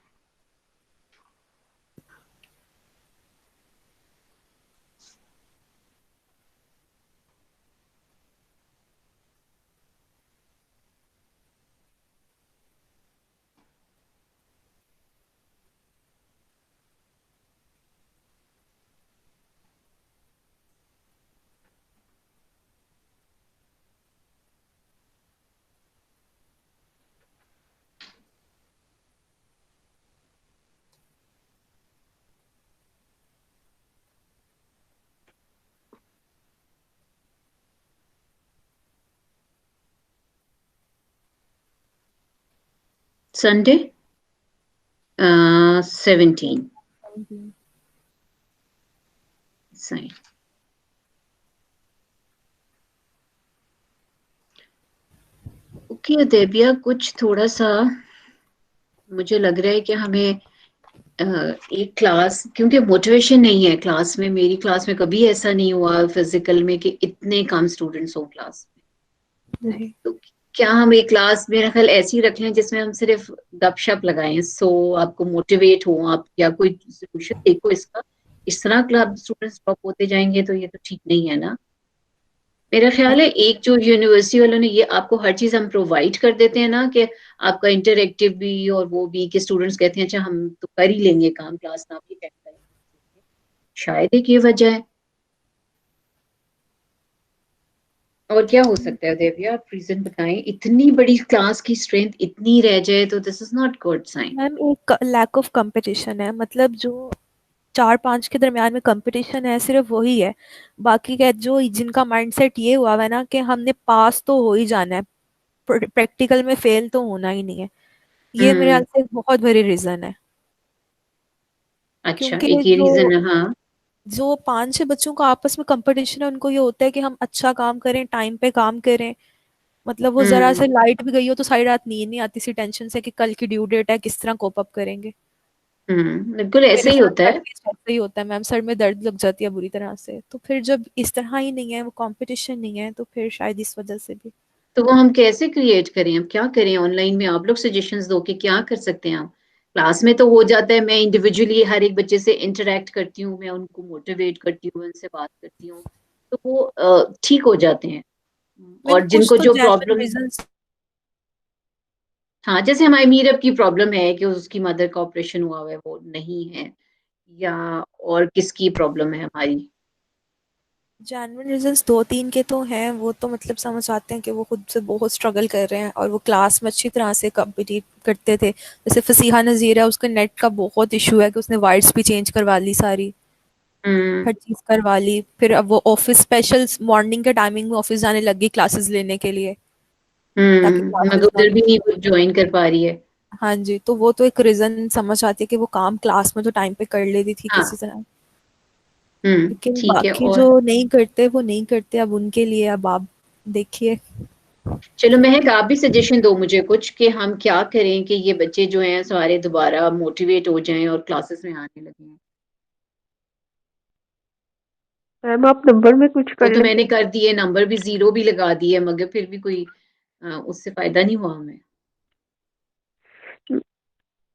Sunday, 17. Sign. ओके देबिया, कुछ थोड़ा सा मुझे लग रहा है कि हमें एक क्लास, क्योंकि मोटिवेशन नहीं है क्लास में। मेरी क्लास में कभी ऐसा नहीं हुआ फिजिकल में कि इतने कम स्टूडेंट्स हो क्लास में। तो क्या हम एक क्लास मेरा ख्याल ऐसी रख लें जिसमें हम सिर्फ गपशप लगाएं, सो आपको मोटिवेट हो आप, या कोई सोल्यूशन देखो इसका। इस तरह क्लास स्टूडेंट्स ड्रॉप होते जाएंगे तो ये तो ठीक नहीं है ना। मेरा ख्याल है एक जो यूनिवर्सिटी वालों ने ये आपको हर चीज हम प्रोवाइड कर देते हैं ना, कि आपका इंटरएक्टिव भी और वो भी, कि स्टूडेंट्स कहते हैं अच्छा हम तो कर ही लेंगे काम, क्लास ना भी अटेंड करें। शायद एक ये वजह है। और क्या हो सकता है देविया, आप रीजन बताएं। इतनी बड़ी क्लास की स्ट्रेंथ इतनी रह जाए तो this is not good sign. Ma'am एक लैक ऑफ कंपटीशन है, मतलब जो 4-5 के दरमियान में कंपटीशन है सिर्फ वही है। बाकी क्या जो जिनका माइंडसेट ये हुआ है ना कि हमने पास तो हो ही जाना है, प्रैक्टिकल में फेल तो होना ही नहीं है, ये मेरे ख्याल से एक बहुत बड़ी रीजन है। अच्छा, क्योंकि एक ये रीजन है। हाँ, जो 5-6 बच्चों का आपस में कंपटीशन है, उनको ये होता है कि हम अच्छा काम करें, टाइम पे काम करें। मतलब वो जरा से लाइट भी गई हो तो सारी रात नींद नहीं आती, सी टेंशन से कि कल की ड्यू डेट है, किस तरह कोप अप करेंगे। बिल्कुल ऐसे मेरे ही साथ होता है। एटलीस्ट ऐसा ही होता है मैम, सर में दर्द लग जाती है बुरी तरह से। तो फिर जब इस तरह ही नहीं है, वो कंपटीशन नहीं है, तो फिर शायद इस वजह से भी। तो वो हम कैसे क्रिएट करें, हम क्या करें ऑनलाइन में? आप लोग सजेशंस दो कि क्या कर सकते हैं हम। क्लास में तो हो जाता है, मैं इंडिविजुअली हर एक बच्चे से इंटरेक्ट करती हूँ, मैं उनको मोटिवेट करती हूँ, उनसे बात करती हूँ, तो वो ठीक हो जाते हैं। मैम और कुछ जिनको तो जो जेन्युइन प्रॉब्लम, रीजंस। हाँ जैसे हमारी मीरब की प्रॉब्लम है कि उसकी मदर का ऑपरेशन हुआ हुआ है, वो नहीं है, या और किसकी प्रॉब्लम है हमारी। जेन्युइन रीजंस 2-3 के तो हैं, वो तो मतलब समझ आते हैं कि वो खुद से बहुत स्ट्रगल कर रहे हैं और वो क्लास में अच्छी तरह से कम्पिटिट करते थे। जैसे फसीहा नज़ीर है, उसका नेट का बहुत इशू है कि उसने वाइट्स भी चेंज करवा ली सारी, हम्म हर चीज़ करवा ली। फिर अब वो ऑफिस स्पेशल मॉर्निंग के टाइमिंग में ऑफिस जाने लगी क्लासेस लेने के लिए, ताकि मगर क्लासेस ना उधर भी मिस नहीं हो। ज्वाइन कर पा रही है। हाँ जी, तो वो तो एक रीज़न समझ आती है कि वो काम क्लास में तो टाइम पे कर लेती थी हाँ। किसी तरह। लेकिन ठीक है। बाकी और जो नहीं करते वो नहीं करते, अब उनके लिए अब आप देखिए। चलो महक, आप भी सजेशन दो मुझे कुछ, कि हम क्या करें कि ये बच्चे जो हैं सारे दोबारा मोटिवेट हो जाएं और क्लासेस में आने लगें। मैम आप नंबर में कुछ वो कर तो ले। मैंने कर दिए, नंबर भी 0 भी लगा दिए, मगर फिर भी कोई उससे फायदा नहीं हुआ हमें।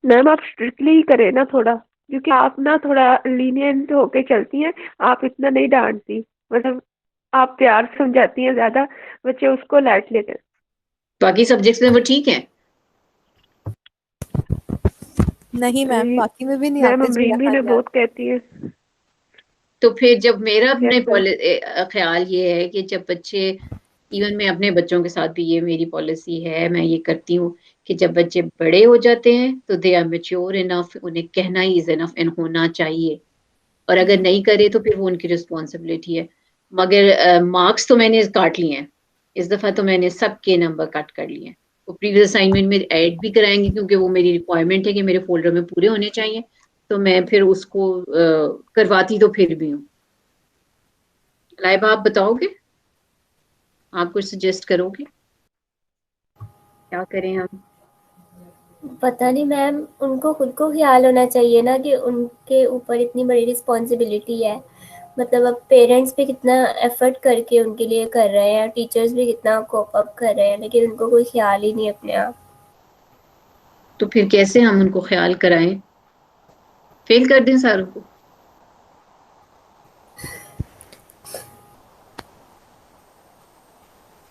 मैम आप स्ट्रिक्टली ही करें ना थोड़ा, क्योंकि आप ना थोड़ा लीनियंट होके चलती हैं, आप इतना नहीं डांटती, मतलब आप प्यार से समझाती हैं ज्यादा, बच्चे उसको लाइट लेते हैं। बाकी सब्जेक्ट्स में वो ठीक है? नहीं मैम, बाकी में भी नहीं मैम आते जो अमरीन भी यहाँ ने यार। बहुत कहती है। तो फिर जब मेरा अपने कैसे? ख्याल ये है कि जब बच्चे, इवन मैं अपने बच्चों के साथ भी ये मेरी पॉलिसी है, मैं ये करती हूँ कि जब बच्चे बड़े हो जाते हैं तो दे आर मेच्योर इनफ, उन्हें कहना इज इनफ एंड होना चाहिए। और अगर नहीं करे तो फिर वो उनकी रिस्पॉन्सिबिलिटी है। मगर मार्क्स तो मैंने काट लिए हैं, इस दफा तो मैंने सबके नंबर कट कर लिए हैं। वो प्रीवियस असाइनमेंट में ऐड भी कराएंगे, क्योंकि वो मेरी रिक्वायरमेंट है कि मेरे फोल्डर में पूरे होने चाहिए। तो मैं फिर उसको करवाती तो फिर भी हूँ। लाइबा, आप बताओगे? आप कुछ सजेस्ट करोगे, क्या करें हम? पता नहीं मैम, उनको खुद को ख्याल होना चाहिए ना कि उनके ऊपर इतनी बड़ी रिस्पॉन्सिबिलिटी है। मतलब अब पेरेंट्स भी कितना एफर्ट करके उनके लिए कर रहे हैं, टीचर्स भी कितना कोप अप कर रहे हैं, लेकिन उनको कोई ख्याल ही नहीं अपने आप। तो फिर कैसे हम उनको ख्याल कराएं? फेल कर दें सारों को?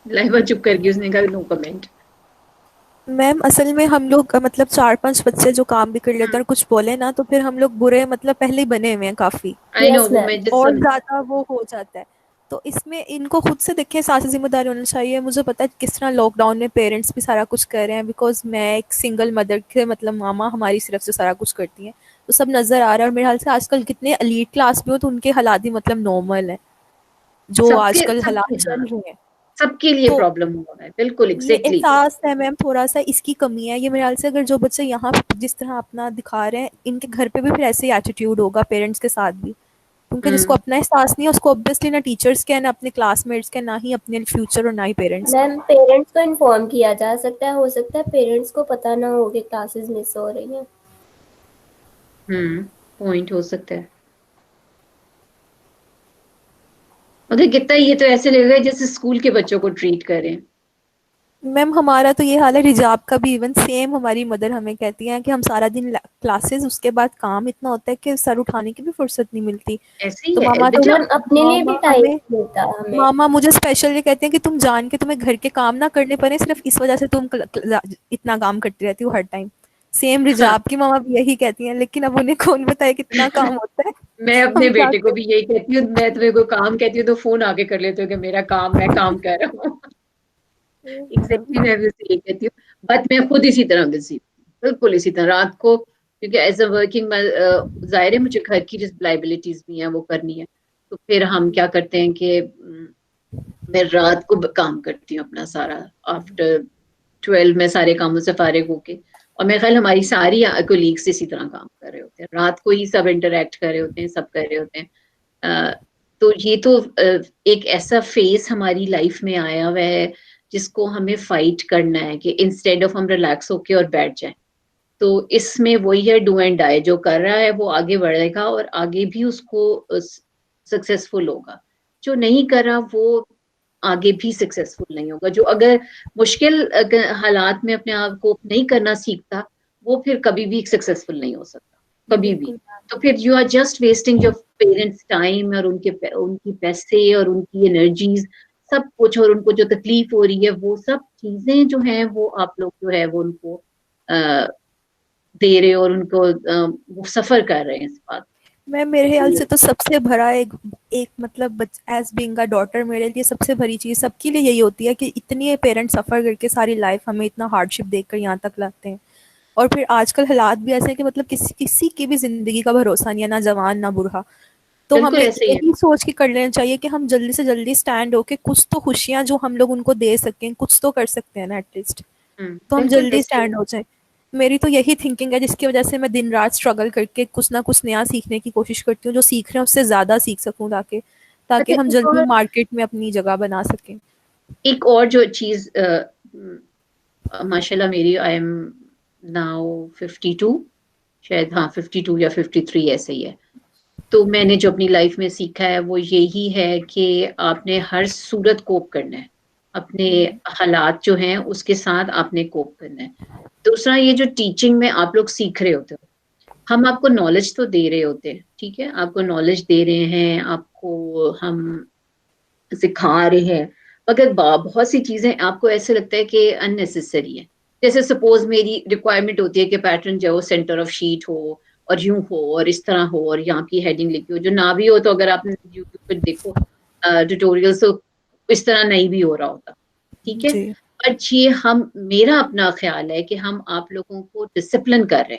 लाइबा चुप कर गई, उसने कहा नो कमेंट। मैम असल में हम लोग मतलब 4-5 बच्चे जो काम भी कर लेते हैं और कुछ बोले ना तो फिर हम लोग बुरे मतलब पहले ही बने हुए हैं काफी, आई नो, यस वो मैम। मैं जिस और ज्यादा वो हो जाता है। तो इसमें इनको खुद से देखिए साथ जिम्मेदारी होनी चाहिए। मुझे पता है किस तरह लॉकडाउन में पेरेंट्स भी सारा कुछ कर रहे हैं, बिकॉज मैं एक सिंगल मदर के मतलब मामा हमारी सिर्फ से सारा कुछ करती हैं, तो सब नजर आ रहा है। और मेरे ख्याल से आजकल कितने एलीट क्लास में हो तो उनके हालात भी मतलब नॉर्मल है जो सबके आजकल सबके हालात हाँ, चल रहे हैं। सबके लिए तो प्रॉब्लम हो रहा है, बिल्कुल ये एग्जैक्टली। एहसास है मैम, थोड़ा-सा इसकी कमी है। ये मेरे ख्याल से अगर जो बच्चे यहाँ पे जिस तरह अपना दिखा रहे हैं, इनके घर पे भी फिर ऐसे ही एटीट्यूड होगा पेरेंट्स के साथ भी। क्योंकि जिसको हम्म। अपना एहसास नहीं है उसको ऑब्वियसली ना टीचर्स का है, ना अपने क्लासमेट्स का है, ना ही अपने फ्यूचर और ना ही पेरेंट्स का। मैम पेरेंट्स को इन्फॉर्म किया जा सकता है, हो सकता है पेरेंट्स को पता ना हो कि क्लासेस मिस हो रही हैं। पॉइंट हो सकता है। मगर कितना, ये तो ऐसे लग रहा है जैसे स्कूल के बच्चों को ट्रीट करें। मैम हमारा तो ये हाल है हिजाब का भी, इवन सेम हमारी मदर हमें कहती हैं कि हम सारा दिन क्लासेस उसके बाद काम इतना होता है कि सर उठाने की भी फुर्सत नहीं मिलती। ऐसे ही तो है मामा तो बेटा। मैम अपने लिए भी मामा टाइम हमें मिलता है हमें। मामा मुझे स्पेशली कहते हैं कि तुम जान के तुम्हें घर के काम ना करने पड़े सिर्फ इस वजह से तुम इतना काम करती रहती हो हर टाइम। सेम हाँ। रिजाब की मामा भी यही कहती हैं, लेकिन अब उन्हें कौन बताए कितना काम होता है। मैं अपने हम क्या बेटे को करें। भी यही कहती हूँ, मैं तुम्हें कोई काम कहती हूँ तो फोन आके कर लेते हो कि मेरा काम, मैं काम कर रहा हूँ। एग्जैक्टली, मैं भी उसे यही कहती हूँ। बट मैं खुद इसी तरह बिजी हूँ, बिल्कुल इसी तरह रात को, क्योंकि एज अ वर्किंग मैं जाहिर है मुझे घर की लाइबिलिटीज भी हैं वो करनी है। तो फिर हम क्या करते हैं कि मैं रात को काम करती हूँ अपना सारा। आफ्टर 12 में सारे कामों से फारिग होके, और मेरे ख्याल हमारी सारी कोलीग्स इसी तरह काम कर रहे होते हैं, रात को ही सब इंटरेक्ट कर रहे होते हैं, सब कर रहे होते हैं। तो ये तो एक ऐसा फेस हमारी लाइफ में आया हुआ है जिसको हमें फाइट करना है कि इंस्टेड ऑफ हम रिलैक्स होके और बैठ जाएं। तो इसमें वही है, डू एंड डाई। जो कर रहा है वो आगे बढ़ेगा और आगे भी उसको सक्सेसफुल होगा। जो नहीं कर रहा वो आगे भी सक्सेसफुल नहीं होगा। जो अगर मुश्किल हालात में अपने आप को नहीं करना सीखता, वो फिर कभी भी सक्सेसफुल नहीं हो सकता, कभी भी। बिल्कुल। तो फिर you are just wasting your parents time और उनकी पैसे और उनकी एनर्जीज, सब कुछ। और उनको जो तकलीफ हो रही है वो सब चीजें जो हैं वो आप लोग जो है वो उनको दे रहे हो, और उनको वो सफर कर रहे हैं इस बात। मैं मेरे ख्याल से तो सबसे भरा एक एक मतलब एज बीइंग अ डॉटर मेरे लिए सबसे भरी चीज़ सबके लिए यही होती है कि इतने पेरेंट्स सफ़र करके सारी लाइफ हमें इतना हार्डशिप देखकर यहाँ तक लाते हैं। और फिर आजकल हालात भी ऐसे हैं कि मतलब किसी किसी की भी ज़िंदगी का भरोसा नहीं है, ना जवान ना बूढ़ा। तो बिल्कुल हमें ऐसे ही है। यही सोच के कर लेना चाहिए कि हम जल्दी से जल्दी स्टैंड होके कुछ तो खुशियाँ जो हम लोग उनको दे सकें, कुछ तो कर सकते हैं ना एटलीस्ट। तो हम बिल्कुल जल्दी ऐसे ही है। स्टैंड हो जाएँ। मेरी तो यही थिंकिंग है जिसकी वजह से मैं दिन-रात स्ट्रगल करके कुछ ना कुछ नया सीखने की कोशिश करती हूँ, जो सीख रहे हैं उससे ज़्यादा सीख सकूँ ताकि ताकि अच्छा, हम जल्दी मार्केट में अपनी जगह बना सकें। एक और जो चीज माशाल्लाह, मेरी आई एम नाउ 52, शायद, हाँ 52 या 53 ऐसे ही है। तो मैंने जो अपनी लाइफ में सीखा है वो यही है कि आपने हर सूरत कोप करना है, अपने हालात जो हैं उसके साथ आपने कोप करना है। दूसरा, ये जो टीचिंग में आप लोग सीख रहे होते हो, हम आपको नॉलेज तो दे रहे होते हैं, ठीक है, आपको नॉलेज दे रहे हैं, आपको हम सिखा रहे हैं, मगर बहुत सी चीजें आपको ऐसे लगता है कि अननेसेसरी है। जैसे सपोज मेरी रिक्वायरमेंट होती है कि पैटर्न जो है सेंटर ऑफ शीट हो, और यूं हो और इस तरह हो, और यहाँ की हेडिंग लिखी हो, जो ना भी हो तो अगर आपने यूट्यूब पर देखो ट्यूटोरियल्स, तो इस तरह नहीं भी हो रहा होता, ठीक है। जी। बट ये हम, मेरा अपना ख्याल है कि हम आप लोगों को डिसिप्लिन कर रहे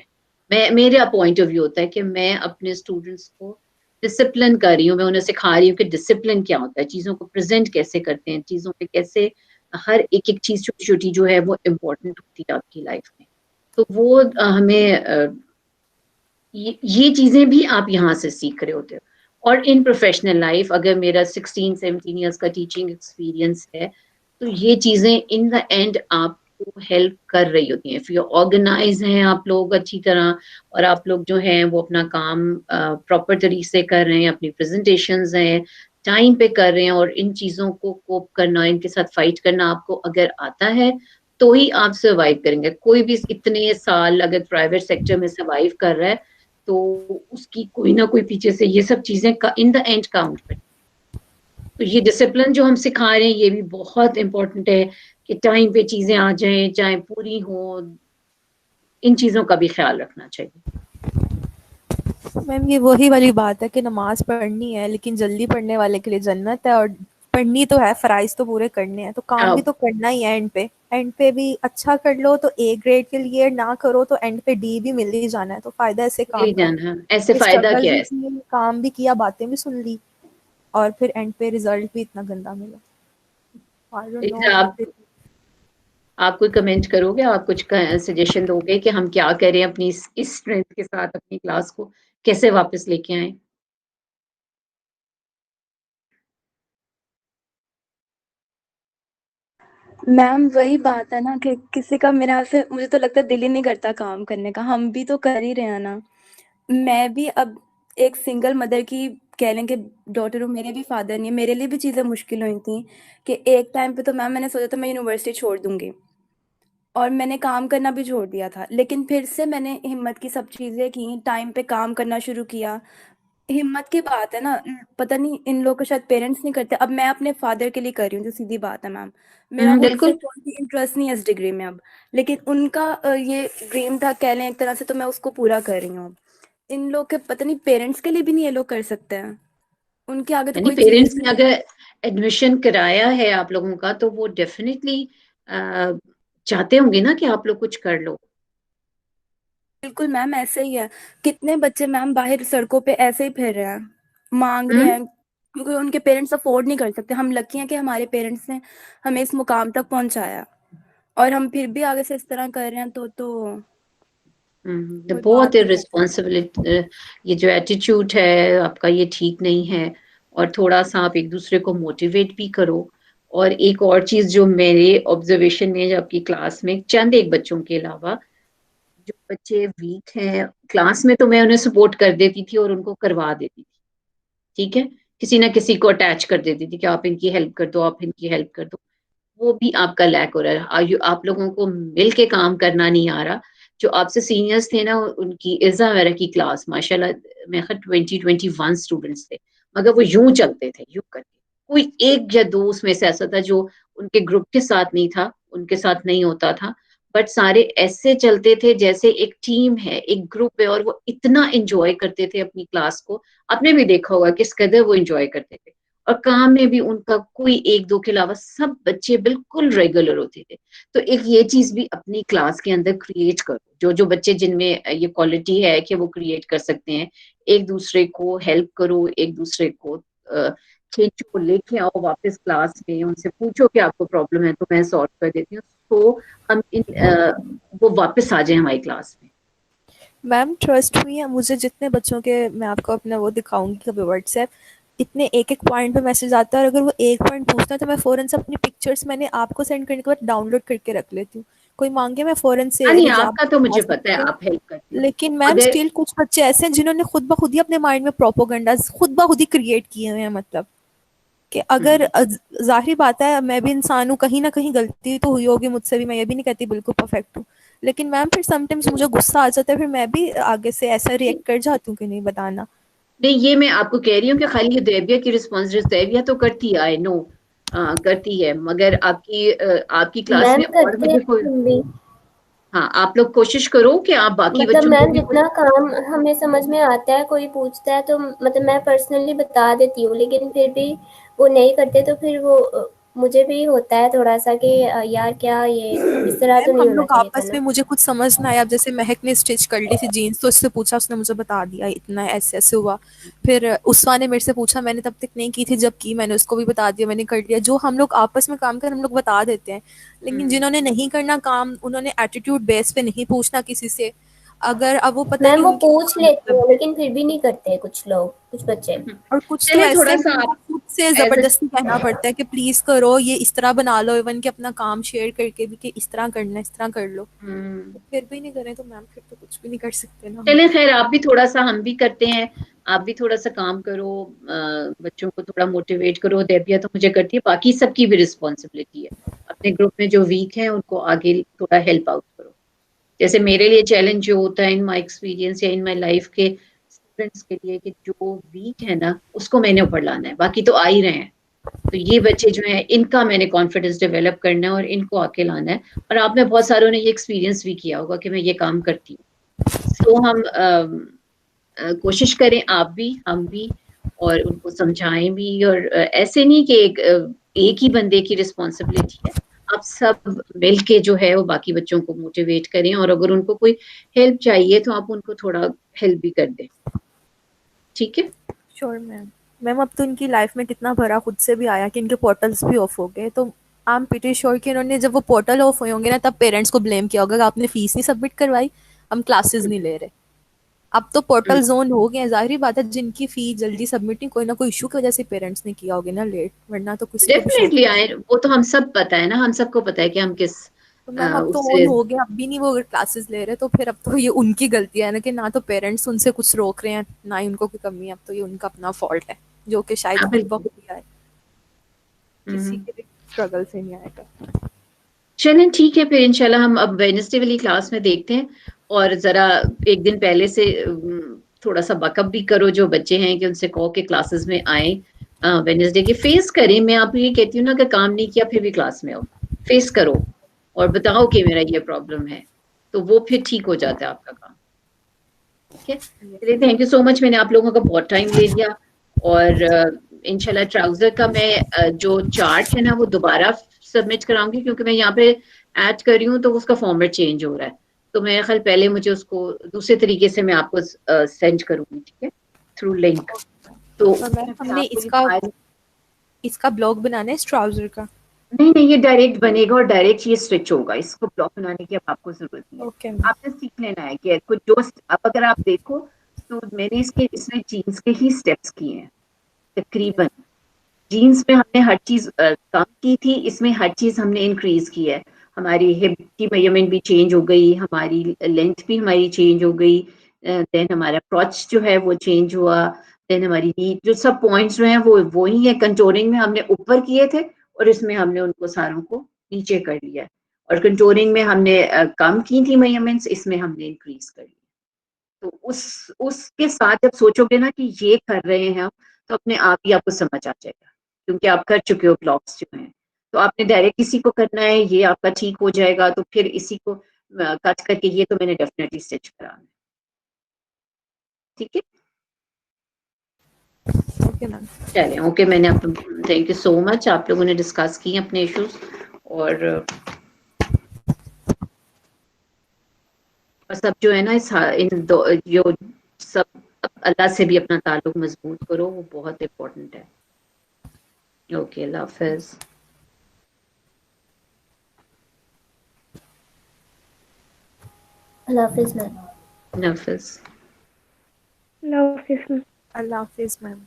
हैं। मेरा पॉइंट ऑफ व्यू होता है कि मैं अपने स्टूडेंट्स को डिसिप्लिन कर रही हूँ, मैं उन्हें सिखा रही हूँ कि डिसिप्लिन क्या होता है, चीजों को प्रेजेंट कैसे करते हैं, चीजों पे कैसे हर एक एक चीज छोटी छोटी जो है वो इम्पोर्टेंट होती है आपकी लाइफ में। तो वो हमें ये चीजें भी आप यहाँ से सीख रहे होते हो। और इन प्रोफेशनल लाइफ अगर मेरा 16-17 इयर्स का टीचिंग एक्सपीरियंस है, तो ये चीजें इन द एंड आपको हेल्प कर रही होती हैं। फिर ऑर्गेनाइज हैं आप लोग अच्छी तरह, और आप लोग जो हैं वो अपना काम प्रॉपर तरीके से कर रहे हैं, अपनी प्रेजेंटेशंस हैं टाइम पे कर रहे हैं, और इन चीजों को कोप करना, इनके साथ फाइट करना आपको अगर आता है तो ही आप सर्वाइव करेंगे। कोई भी इतने साल अगर प्राइवेट सेक्टर में सर्वाइव कर रहा है तो उसकी कोई ना कोई पीछे से ये सब चीजें इन द एंड काउंट करती। तो ये डिसिप्लिन जो हम सिखा रहे हैं ये भी बहुत इंपॉर्टेंट है कि टाइम पे चीजें आ जाएं, चाहे पूरी हो, इन चीजों का भी ख्याल रखना चाहिए। मैम ये वही वाली बात है कि नमाज पढ़नी है, लेकिन जल्दी पढ़ने वाले के लिए जन्नत है, और पढ़नी तो है, फराइज तो पूरे करने हैं, तो काम भी तो करना ही है। एंड पे भी अच्छा कर लो तो ए ग्रेड के लिए, ना करो तो एंड पे डी भी मिल ही जाना है। तो फायदा ऐसे काम का, ऐसे फायदा क्या है? काम भी किया, बातें भी सुन ली, और फिर एंड पे रिजल्ट भी इतना गंदा मिला। I don't know। आप कोई कमेंट करोगे, आप कुछ सजेशन दोगे कि हम क्या करें अपनी इस स्ट्रेंथ के साथ अपनी क्लास को कैसे वापस लेके आए? मैम वही बात है ना कि किसी का मेरा से मुझे तो लगता है दिल ही नहीं करता काम करने का। हम भी तो कर ही रहे हैं ना। मैं भी अब एक सिंगल मदर की कह लें कि डॉटर हूँ। मेरे भी फादर नहीं है, मेरे लिए भी चीज़ें मुश्किल हुई थी कि एक टाइम पे तो मैम मैंने सोचा था मैं यूनिवर्सिटी छोड़ दूंगी, और मैंने काम करना भी छोड़ दिया था। लेकिन फिर से मैंने हिम्मत की, सब चीज़ें की, टाइम पे काम करना शुरू किया। हिम्मत की बात है ना। पता नहीं इन लोग को शायद पेरेंट्स नहीं करते। अब मैं अपने फादर के लिए कर रही हूँ, जो सीधी बात है मैम। मेरा उनसे बिल्कुल। कोई इंटरेस्ट नहीं है इस डिग्री में अब, लेकिन उनका ये ड्रीम था कह लें एक तरह से, तो मैं उसको पूरा कर रही हूँ अब। इन लोग के पता नहीं पेरेंट्स के लिए भी नहीं ये लोग कर सकते हैं। उनके आगे तो यानी कोई चीज पेरेंट्स ने नहीं है। अगर एडमिशन कराया है आप लोगों का तो वो डेफिनेटली चाहते होंगे ना कि आप लोग कुछ कर लो। बिल्कुल मैम ऐसे ही है। कितने बच्चे मैम बाहर सड़कों पे ऐसे ही फिर रहे हैं, मांग रहे हम्म। हैं, क्योंकि उनके पेरेंट्स अफोर्ड नहीं कर सकते। हम लकी हैं कि हमारे पेरेंट्स ने हमें इस मुकाम तक पहुंचाया, और हम फिर भी आगे से इस तरह कर रहे हैं तो तो कोई बहुत बात नहीं कर सकते। रिस्पॉन्सिबिलिटी, ये जो एटीट्यूड है आपका ये ठीक नहीं है। और थोड़ा सा आप एक दूसरे को मोटिवेट भी करो। और एक और चीज जो मेरे ऑब्जर्वेशन में, आपकी क्लास में चंद एक बच्चों के अलावा जो बच्चे वीक हैं क्लास में, तो मैं उन्हें सपोर्ट कर देती थी और उनको करवा देती थी। ठीक है, किसी ना किसी को अटैच कर देती थी कि आप इनकी हेल्प कर दो, आप इनकी हेल्प कर दो। वो भी आपका लैक हो रहा है। आप लोगों को मिल के काम करना नहीं आ रहा। जो आपसे सीनियर्स थे ना, उनकी इज़ा मेरा की क्लास माशाल्लाह मैं 20-21 स्टूडेंट्स थे, मगर वो यूं चलते थे यूं करके। कोई एक या दो उसमें से ऐसा था जो उनके ग्रुप के साथ नहीं था, उनके साथ नहीं होता था, बट सारे ऐसे चलते थे जैसे एक टीम है, एक ग्रुप है, और वो इतना एंजॉय करते थे अपनी क्लास को। आपने भी देखा होगा किस कदर वो एंजॉय करते थे। और काम में भी उनका कोई एक दो के अलावा सब बच्चे बिल्कुल रेगुलर होते थे। तो एक ये चीज भी अपनी क्लास के अंदर क्रिएट करो, जो जो बच्चे जिनमें ये क्वालिटी है कि वो क्रिएट कर सकते हैं। एक दूसरे को हेल्प करो, एक दूसरे को खींचो, लेके आओ वापस क्लास में, उनसे पूछो कि आपको प्रॉब्लम है तो मैं सॉल्व कर देती हूँ। तो हम वो वापस आ जाए हमारी क्लास में। मैम ट्रस्ट मी, मुझे जितने बच्चों के, मैं आपको अपना वो दिखाऊंगी कभी व्हाट्सएप, इतने एक एक पॉइंट पे मैसेज आता है, और अगर वो एक पॉइंट पूछता है तो मैं फ़ौरन से अपनी पिक्चर्स मैंने आपको सेंड करने के बाद डाउनलोड करके रख लेती हूँ। कोई मांगे मैं फ़ौरन से हाँ नहीं, एग्जाम आपका तो मुझे बता पता है सकती हूँ। आप हेल्प करती हो, लेकिन मैम मगर स्टिल कुछ बच्चे ऐसे हैं जिन्होंने खुद ब खुद ही अपने माइंड में प्रोपोगंडा खुद ब खुद ही क्रिएट किए हुए हैं। मतलब कि अगर ज़ाहिर बात है मैं भी इंसान हूँ, कहीं ना कहीं गलती तो हुई होगी मुझसे भी, मैं ये भी नहीं कहती बिल्कुल परफेक्ट हूँ। लेकिन मैम फिर समटाइम्स मुझे गुस्सा आ जाता है, फिर मैं भी आगे से ऐसा रिएक्ट कर जाती हूँ कि नहीं बताना। नहीं, ये मैं आपको कह रही हूँ कि खाली ये दैबिया की रिस्पॉन्सिबिलिटी, दैबिया तो करती है, आई नो करती है, मगर आपकी क्लास मैम में और करते हैं भी कोई। हम भी। हाँ, आप लोग कोशिश करो कि आप बाकी मतलब बच्चों को मैम भी कुछ। जितना काम हमें समझ में आता है, कोई पूछता है तो मतलब मैं पर्सनली बता देती हूँ, लेकिन फिर भी वो नहीं करते तो फिर वो मुझे भी होता है थोड़ा सा कि यार क्या ये इस तरह तो मैम नहीं हम होना लोग चाहिए था आपस में, ना। मुझे कुछ समझ ना आया, अब जैसे महक ने स्टिच कर ली थी जीन्स, तो उससे पूछा, उसने मुझे बता दिया इतना ऐसे ऐसे हुआ। फिर उस्मा ने मेरे से पूछा, मैंने तब तक नहीं की थी, जब की मैंने उसको भी बता दिया, मैंने कर लिया। जो हम लोग आपस में काम कर हम लोग बता देते हैं, लेकिन जिन्होंने नहीं करना काम, उन्होंने एटीट्यूड बेस पे नहीं पूछना किसी से, अगर अब वो पता मैम नहीं वो उनके पूछ लेते मतलब, हैं लेकिन फिर भी नहीं करते कुछ लोग, कुछ बच्चे। और कुछ तो चले ऐसे थोड़ा हैं सा जिनको आप खुद से एज अ जबरदस्ती कहना पड़ता है कि प्लीज करो, ये इस तरह बना लो, इवन कि अपना काम शेयर करके भी कि इस तरह करना है, इस तरह कर लो, तो फिर भी नहीं करें तो मैम फिर तो कुछ भी नहीं कर सकते ना हम। चले खैर, आप भी थोड़ा सा, हम भी करते हैं, आप भी थोड़ा सा काम करो, बच्चों को थोड़ा मोटिवेट करो। देबिया तो मुझे करती है, बाकी सबकी भी रिस्पॉन्सिबिलिटी है। अपने ग्रुप में जो वीक है उनको आगे थोड़ा हेल्प आउट करो। जैसे मेरे लिए चैलेंज जो होता है इन माई एक्सपीरियंस या इन माई लाइफ के स्टूडेंट्स के लिए, कि जो वीक है ना उसको मैंने ऊपर लाना है, बाकी तो आ ही रहे हैं। तो ये बच्चे जो हैं इनका मैंने कॉन्फिडेंस डेवलप करना है और इनको आके लाना है। और आप में बहुत सारों ने ये एक्सपीरियंस भी किया होगा कि मैं ये काम करती हूँ। सो हम कोशिश करें, आप भी हम भी, और उनको समझाएं भी। और ऐसे नहीं कि एक ही बंदे की रिस्पॉन्सिबिलिटी है, आप सब मिलके जो है वो बाकी बच्चों को मोटिवेट करें। और अगर उनको कोई हेल्प चाहिए तो आप उनको थोड़ा हेल्प भी कर दें। ठीक है। Sure ma'am. मैम अब तो इनकी लाइफ में कितना भरा खुद से भी आया कि इनके पोर्टल्स भी ऑफ हो गए, तो आई एम प्रीटी श्योर कि इन्होंने जब वो पोर्टल ऑफ हुए होंगे ना तब पेरेंट्स को ब्लेम किया होगा कि आपने फीस नहीं सबमिट करवाई, हम क्लासेस नहीं ले रहे। अब तो पोर्टल जोन हो गए, जाहिर बात है जिनकी फी जल्दी सबमिट नहीं, कोई ना कोई इशू की वजह से पेरेंट्स ने किया होगा ना लेट, वरना तो किसी को भी शौक डेफिनेटली नहीं। आए, वो तो हम सब पता है ना, हम सबको पता है कि हम किस तो मैम अब तो ऑन उससे। हो गया, अब भी नहीं वो अगर क्लासेस ले रहे तो फिर अब तो ये उनकी गलती है ना, कि ना तो पेरेंट्स उनसे कुछ रोक रहे हैं ना ही उनको कोई कमी है, अब तो ये उनका अपना फॉल्ट है, जो कि शायद हाँ खुद ब बिल्कुल। खुद ही आए, किसी के भी स्ट्रगल से नहीं आएगा। चलें ठीक है, फिर इंशाल्लाह हम अब वेडनेसडे वाली क्लास में देखते हैं। और जरा एक दिन पहले से थोड़ा सा बकअप भी करो जो बच्चे हैं, कि उनसे कहो कि क्लासेस में आए, वेडनेसडे के फेस करें। मैं आपको ये कहती हूँ ना कि काम नहीं किया फिर भी क्लास में आओ, फेस करो और बताओ कि मेरा ये प्रॉब्लम है, तो वो फिर ठीक हो जाता है आपका काम। ठीक है, चलिए थैंक यू सो मच, मैंने आप लोगों का बहुत टाइम ले लिया। और इंशाल्लाह ट्राउजर का मैं जो चार्ट है ना वो दोबारा सबमिट कराऊंगी, क्योंकि मैं यहाँ पे ऐड कर रही हूँ तो उसका फॉर्मेट चेंज हो रहा है। तो मैं ख्याल पहले मुझे उसको दूसरे तरीके से मैं आपको सेंड करूंगी, ठीक है, थ्रू लिंक। तो और मैम उसमें फिर हमने आपको ये इसका फाइल। इसका ब्लॉग बनाना है इस ट्राउजर का। नहीं नहीं, ये डायरेक्ट बनेगा और डायरेक्ट ये स्विच होगा, इसको ब्लॉक बनाने की अब आपको जरूरत नहीं है। Okay ma'am. आपने सीख लेना है कि कुछ जो, अब अगर आप देखो तो मैंने इसमें जीन्स के ही स्टेप्स किए हैं तकरीबन। जीन्स में हमने हर चीज कम की थी, इसमें हर चीज हमने इंक्रीज की है। हमारी हिप की मेजरमेंट भी चेंज हो गई, हमारी लेंथ भी हमारी चेंज हो गई, देन हमारा क्रॉच जो है वो चेंज हुआ, देन हमारी नी जो सब पॉइंट्स जो हैं वो ही है। कंटोरिंग में हमने ऊपर किए थे और इसमें हमने उनको सारों को नीचे कर लिया। और कंटोरिंग में हमने कम की थी मेजरमेंट्स, इसमें हमने इंक्रीज कर लिया। तो उसके साथ जब सोचोगे ना कि ये कर रहे हैं हम, तो अपने आप ही आपको समझ आ जाएगा, क्योंकि आप कर चुके हो ब्लॉक्स जो हैं। तो आपने डायरेक्ट इसी को करना है, ये आपका ठीक हो जाएगा। तो फिर इसी को कट करके ये तो मैंने डेफिनेटली स्टिच कराना है। ठीक है, ओके मैम। चलें ओके। मैंने आप, थैंक यू सो मच, आप लोगों ने डिस्कस किए अपने इश्यूज। और सब जो है ना इन दो जो सब, अल्लाह से भी अपना ताल्लुक मजबूत करो, वो बहुत इम्पोर्टेंट है। ओके, अल्लाह हाफिज। अल्लाह हाफिज मैम। अल्लाह हाफिज। अल्लाह हाफिज़। अल्लाह हाफिज मैम।